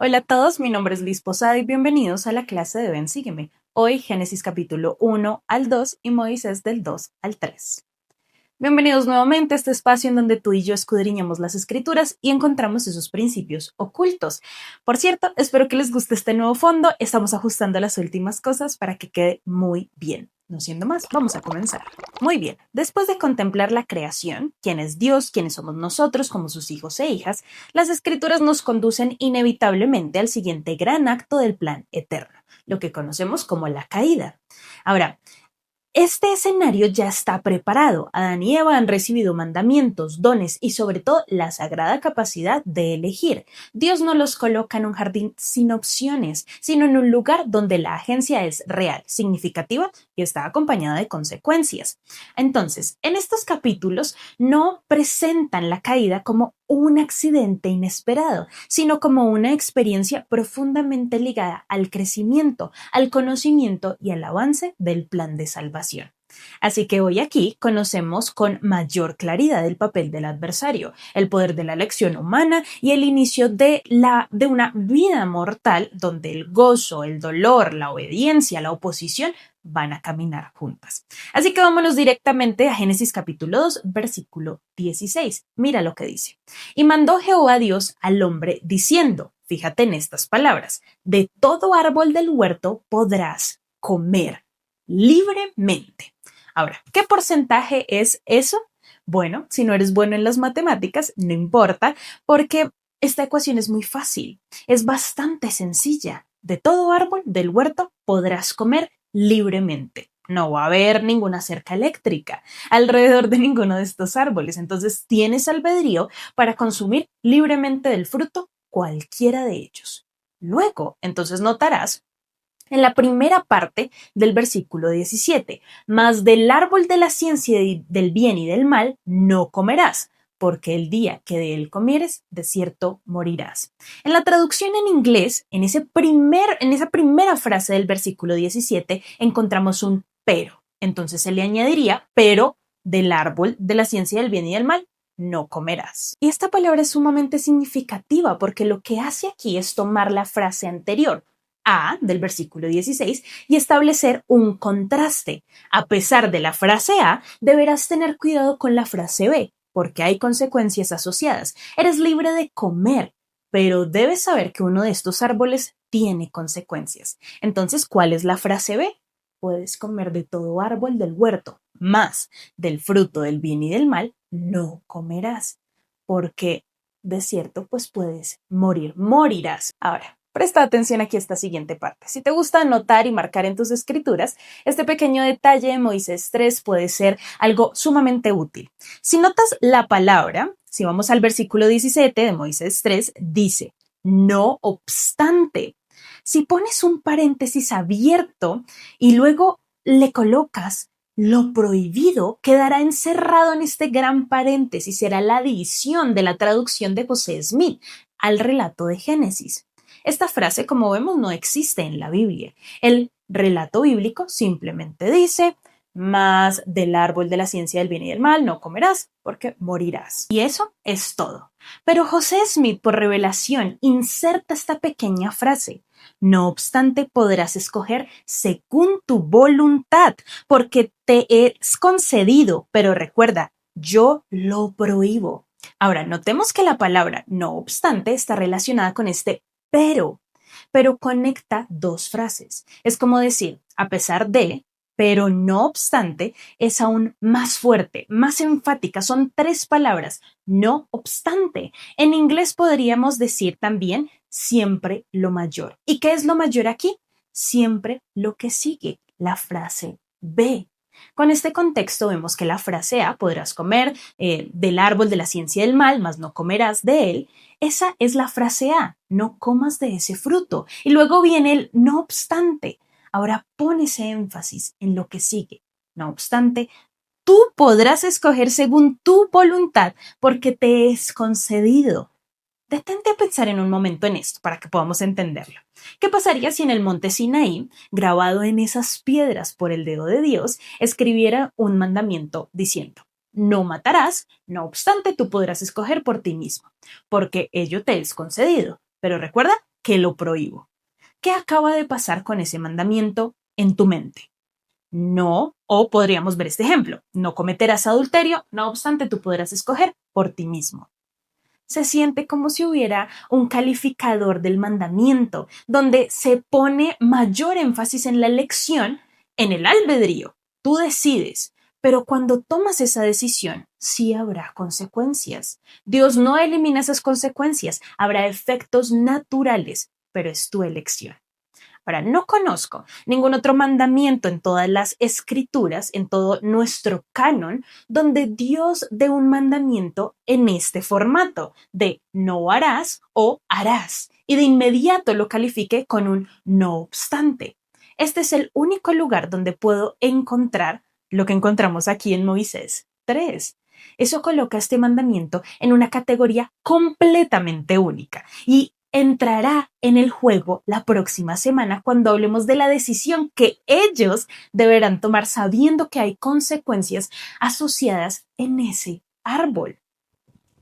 Hola a todos, mi nombre es Liz Posada y bienvenidos a la clase de Ven, Sígueme. Hoy Génesis capítulo 1 al 2 y Moisés del 2 al 3. Bienvenidos nuevamente a este espacio en donde tú y yo escudriñamos las escrituras y encontramos esos principios ocultos. Por cierto, espero que les guste este nuevo fondo. Estamos ajustando las últimas cosas para que quede muy bien. No siendo más, vamos a comenzar. Muy bien, después de contemplar la creación, quién es Dios, quiénes somos nosotros como sus hijos e hijas, las escrituras nos conducen inevitablemente al siguiente gran acto del plan eterno, lo que conocemos como la caída. Ahora, este escenario ya está preparado. Adán y Eva han recibido mandamientos, dones y sobre todo la sagrada capacidad de elegir. Dios no los coloca en un jardín sin opciones, sino en un lugar donde la agencia es real, significativa y está acompañada de consecuencias. Entonces, en estos capítulos no presentan la caída como un accidente inesperado, sino como una experiencia profundamente ligada al crecimiento, al conocimiento y al avance del plan de salvación. Así que hoy aquí conocemos con mayor claridad el papel del adversario, el poder de la elección humana y el inicio de una vida mortal donde el gozo, el dolor, la obediencia, la oposición van a caminar juntas. Así que vámonos directamente a Génesis capítulo 2, versículo 16. Mira lo que dice. Y mandó Jehová Dios al hombre diciendo, fíjate en estas palabras, de todo árbol del huerto podrás comer libremente. Ahora, ¿qué porcentaje es eso? Bueno, si no eres bueno en las matemáticas, no importa, porque esta ecuación es muy fácil, es bastante sencilla. De todo árbol del huerto podrás comer libremente. No va a haber ninguna cerca eléctrica alrededor de ninguno de estos árboles. Entonces tienes albedrío para consumir libremente del fruto cualquiera de ellos. Luego, entonces notarás en la primera parte del versículo 17, mas del árbol de la ciencia del bien y del mal no comerás, porque el día que de él comieres, de cierto morirás. En la traducción en inglés, en esa primera frase del versículo 17, encontramos un pero. Entonces se le añadiría, pero del árbol de la ciencia del bien y del mal no comerás. Y esta palabra es sumamente significativa porque lo que hace aquí es tomar la frase anterior, A del versículo 16 y establecer un contraste. A pesar de la frase A, deberás tener cuidado con la frase B, porque hay consecuencias asociadas. Eres libre de comer, pero debes saber que uno de estos árboles tiene consecuencias. Entonces, ¿cuál es la frase B? Puedes comer de todo árbol del huerto, más del fruto del bien y del mal no comerás, porque de cierto, pues puedes morir, morirás. Ahora, presta atención aquí a esta siguiente parte. Si te gusta anotar y marcar en tus escrituras, este pequeño detalle de Moisés 3 puede ser algo sumamente útil. Si notas la palabra, si vamos al versículo 17 de Moisés 3, dice, no obstante. Si pones un paréntesis abierto y luego le colocas lo prohibido, quedará encerrado en este gran paréntesis, será la adición de la traducción de José Smith al relato de Génesis. Esta frase, como vemos, no existe en la Biblia. El relato bíblico simplemente dice, más del árbol de la ciencia del bien y del mal no comerás, porque morirás. Y eso es todo. Pero José Smith, por revelación, inserta esta pequeña frase. No obstante, podrás escoger según tu voluntad, porque te es concedido, pero recuerda, yo lo prohíbo. Ahora, notemos que la palabra no obstante está relacionada con este pero conecta dos frases. Es como decir, a pesar de, pero no obstante, es aún más fuerte, más enfática. Son tres palabras, no obstante. En inglés podríamos decir también siempre lo mayor. ¿Y qué es lo mayor aquí? Siempre lo que sigue, la frase B. Con este contexto vemos que la frase A, podrás comer del árbol de la ciencia del mal, mas no comerás de él. Esa es la frase A, no comas de ese fruto. Y luego viene el no obstante. Ahora pon ese énfasis en lo que sigue. No obstante, tú podrás escoger según tu voluntad porque te es concedido. Detente a pensar en un momento en esto para que podamos entenderlo. ¿Qué pasaría si en el monte Sinaí, grabado en esas piedras por el dedo de Dios, escribiera un mandamiento diciendo, no matarás, no obstante tú podrás escoger por ti mismo, porque ello te es concedido. Pero recuerda, que lo prohíbo. ¿Qué acaba de pasar con ese mandamiento en tu mente? No, o podríamos ver este ejemplo, no cometerás adulterio, no obstante tú podrás escoger por ti mismo. Se siente como si hubiera un calificador del mandamiento, donde se pone mayor énfasis en la elección, en el albedrío. Tú decides, pero cuando tomas esa decisión, sí habrá consecuencias. Dios no elimina esas consecuencias, habrá efectos naturales, pero es tu elección. Ahora, no conozco ningún otro mandamiento en todas las escrituras, en todo nuestro canon, donde Dios dé un mandamiento en este formato de no harás o harás y de inmediato lo califique con un no obstante. Este es el único lugar donde puedo encontrar lo que encontramos aquí en Moisés 3. Eso coloca este mandamiento en una categoría completamente única y entrará en el juego la próxima semana cuando hablemos de la decisión que ellos deberán tomar sabiendo que hay consecuencias asociadas en ese árbol.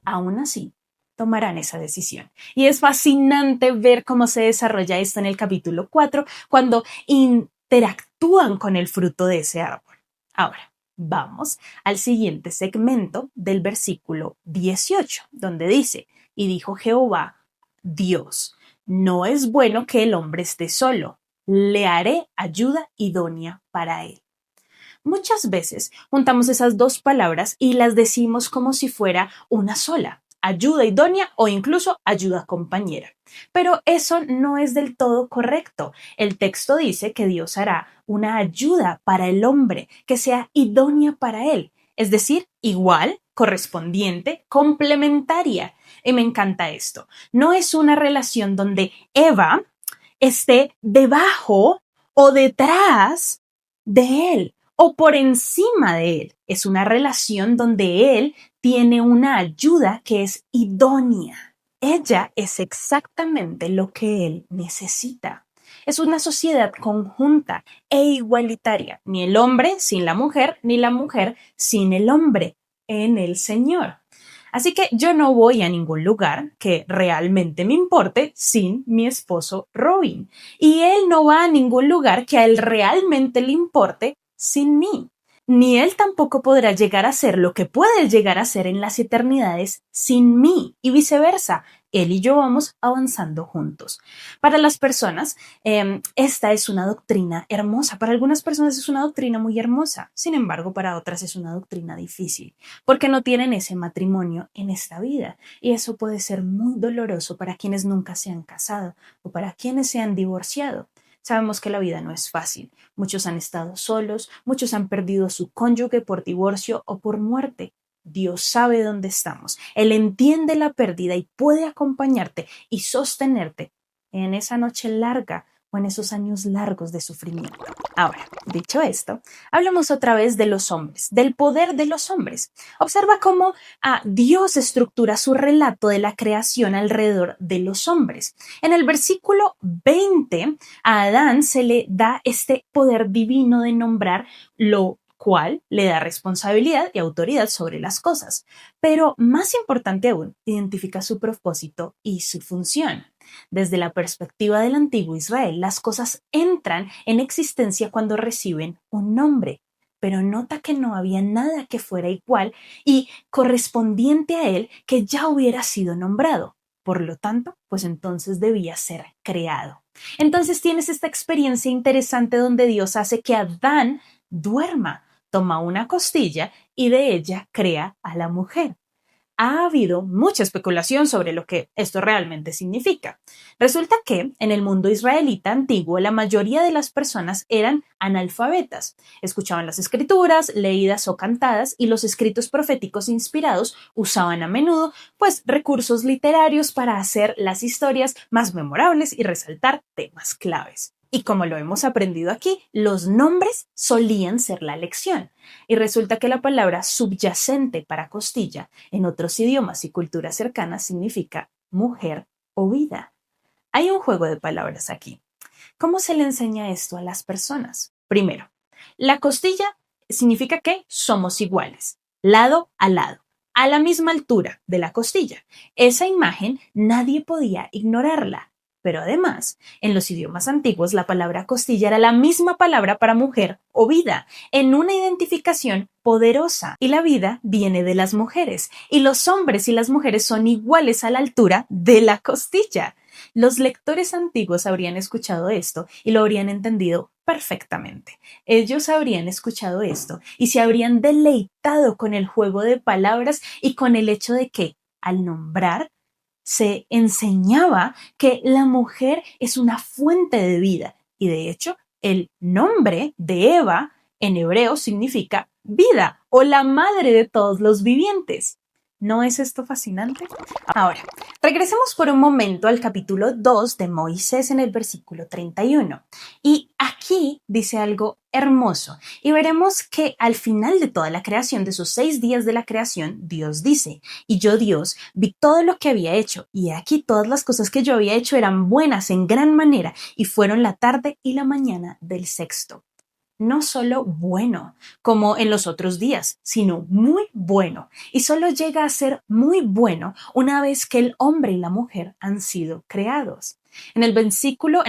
Aún así, tomarán esa decisión. Y es fascinante ver cómo se desarrolla esto en el capítulo 4 cuando interactúan con el fruto de ese árbol. Ahora, vamos al siguiente segmento del versículo 18, donde dice, y dijo Jehová, Dios, no es bueno que el hombre esté solo, le haré ayuda idónea para él. Muchas veces juntamos esas dos palabras y las decimos como si fuera una sola, ayuda idónea o incluso ayuda compañera. Pero eso no es del todo correcto. El texto dice que Dios hará una ayuda para el hombre que sea idónea para él, es decir, igual, correspondiente, complementaria. Y me encanta esto. No es una relación donde Eva esté debajo o detrás de él o por encima de él. Es una relación donde él tiene una ayuda que es idónea. Ella es exactamente lo que él necesita. Es una sociedad conjunta e igualitaria. Ni el hombre sin la mujer, ni la mujer sin el hombre en el Señor. Así que yo no voy a ningún lugar que realmente me importe sin mi esposo Robin. Y él no va a ningún lugar que a él realmente le importe sin mí. Ni él tampoco podrá llegar a ser lo que puede llegar a ser en las eternidades sin mí y viceversa. Él y yo vamos avanzando juntos. Para las personas, esta es una doctrina hermosa. Para algunas personas es una doctrina muy hermosa. Sin embargo, para otras es una doctrina difícil porque no tienen ese matrimonio en esta vida. Y eso puede ser muy doloroso para quienes nunca se han casado o para quienes se han divorciado. Sabemos que la vida no es fácil. Muchos han estado solos, muchos han perdido a su cónyuge por divorcio o por muerte. Dios sabe dónde estamos. Él entiende la pérdida y puede acompañarte y sostenerte en esa noche larga o en esos años largos de sufrimiento. Ahora, dicho esto, hablemos otra vez de los hombres, del poder de los hombres. Observa cómo Dios estructura su relato de la creación alrededor de los hombres. En el versículo 20, a Adán se le da este poder divino de nombrar lo cual le da responsabilidad y autoridad sobre las cosas. Pero más importante aún, identifica su propósito y su función. Desde la perspectiva del antiguo Israel, las cosas entran en existencia cuando reciben un nombre. Pero nota que no había nada que fuera igual y correspondiente a él que ya hubiera sido nombrado. Por lo tanto, pues entonces debía ser creado. Entonces tienes esta experiencia interesante donde Dios hace que Adán duerma, toma una costilla y de ella crea a la mujer. Ha habido mucha especulación sobre lo que esto realmente significa. Resulta que en el mundo israelita antiguo la mayoría de las personas eran analfabetas. Escuchaban las escrituras, leídas o cantadas, y los escritos proféticos inspirados usaban a menudo pues recursos literarios para hacer las historias más memorables y resaltar temas claves. Y como lo hemos aprendido aquí, los nombres solían ser la lección. Y resulta que la palabra subyacente para costilla en otros idiomas y culturas cercanas significa mujer o vida. Hay un juego de palabras aquí. ¿Cómo se le enseña esto a las personas? Primero, la costilla significa que somos iguales, lado a lado, a la misma altura de la costilla. Esa imagen nadie podía ignorarla. Pero además, en los idiomas antiguos, la palabra costilla era la misma palabra para mujer o vida, en una identificación poderosa. Y la vida viene de las mujeres, y los hombres y las mujeres son iguales a la altura de la costilla. Los lectores antiguos habrían escuchado esto y lo habrían entendido perfectamente. Ellos habrían escuchado esto y se habrían deleitado con el juego de palabras y con el hecho de que, al nombrar, se enseñaba que la mujer es una fuente de vida y de hecho el nombre de Eva en hebreo significa vida o la madre de todos los vivientes. ¿No es esto fascinante? Ahora, regresemos por un momento al capítulo 2 de Moisés en el versículo 31. Y aquí dice algo hermoso. Y veremos que al final de toda la creación, de sus 6 días de la creación, Dios dice: y yo, Dios, vi todo lo que había hecho, y aquí todas las cosas que yo había hecho eran buenas en gran manera, y fueron la tarde y la mañana del sexto. No solo bueno, como en los otros días, sino muy bueno. Y solo llega a ser muy bueno una vez que el hombre y la mujer han sido creados. En el versículo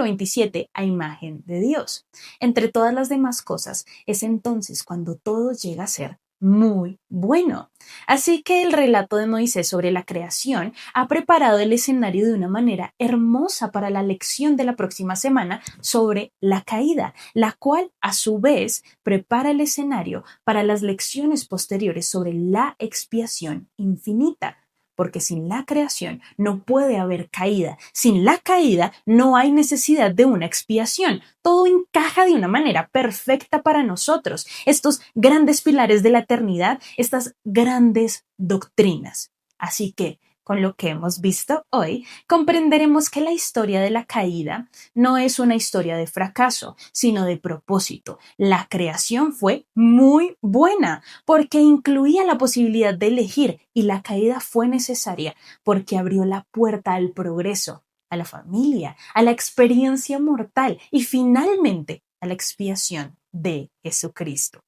27, a imagen de Dios. Entre todas las demás cosas, es entonces cuando todo llega a ser muy bueno. Así que el relato de Moisés sobre la creación ha preparado el escenario de una manera hermosa para la lección de la próxima semana sobre la caída, la cual a su vez prepara el escenario para las lecciones posteriores sobre la expiación infinita. Porque sin la creación no puede haber caída. Sin la caída no hay necesidad de una expiación. Todo encaja de una manera perfecta para nosotros. Estos grandes pilares de la eternidad, estas grandes doctrinas. Así que, con lo que hemos visto hoy, comprenderemos que la historia de la caída no es una historia de fracaso, sino de propósito. La creación fue muy buena porque incluía la posibilidad de elegir y la caída fue necesaria porque abrió la puerta al progreso, a la familia, a la experiencia mortal y finalmente a la expiación de Jesucristo.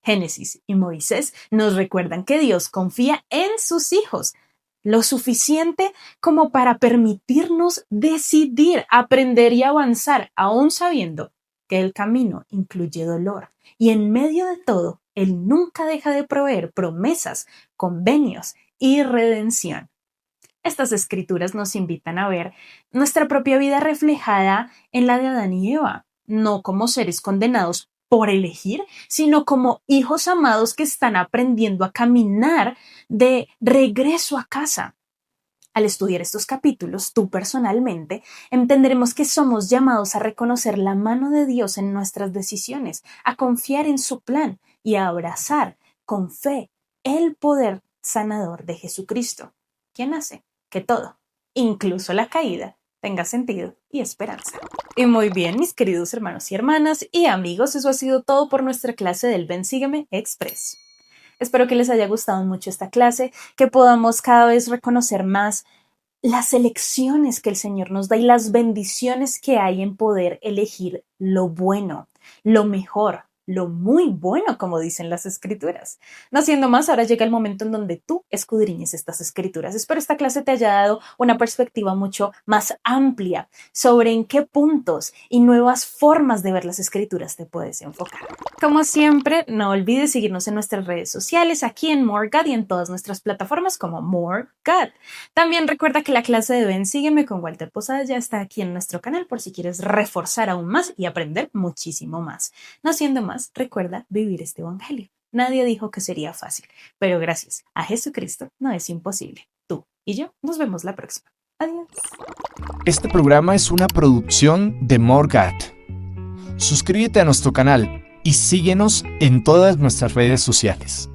Génesis y Moisés nos recuerdan que Dios confía en sus hijos, lo suficiente como para permitirnos decidir, aprender y avanzar, aún sabiendo que el camino incluye dolor. Y en medio de todo, Él nunca deja de proveer promesas, convenios y redención. Estas escrituras nos invitan a ver nuestra propia vida reflejada en la de Adán y Eva, no como seres condenados por elegir, sino como hijos amados que están aprendiendo a caminar de regreso a casa. Al estudiar estos capítulos, tú personalmente, entenderemos que somos llamados a reconocer la mano de Dios en nuestras decisiones, a confiar en su plan y a abrazar con fe el poder sanador de Jesucristo, quien hace que todo, incluso la caída, tenga sentido y esperanza. Y muy bien, mis queridos hermanos y hermanas y amigos, eso ha sido todo por nuestra clase del Ven Sígueme Express. Espero que les haya gustado mucho esta clase, que podamos cada vez reconocer más las elecciones que el Señor nos da y las bendiciones que hay en poder elegir lo bueno, lo mejor, lo muy bueno, como dicen las escrituras. No siendo más, ahora llega el momento en donde tú escudriñes estas escrituras. Espero esta clase te haya dado una perspectiva mucho más amplia sobre en qué puntos y nuevas formas de ver las escrituras te puedes enfocar. Como siempre, no olvides seguirnos en nuestras redes sociales, aquí en More God y en todas nuestras plataformas como More God. También recuerda que la clase de Ven Sígueme con Walter Posada ya está aquí en nuestro canal por si quieres reforzar aún más y aprender muchísimo más. No siendo más, recuerda vivir este evangelio. Nadie dijo que sería fácil, pero gracias a Jesucristo no es imposible. Tú y yo nos vemos la próxima. Adiós. Este programa es una producción de More God. Suscríbete a nuestro canal y síguenos en todas nuestras redes sociales.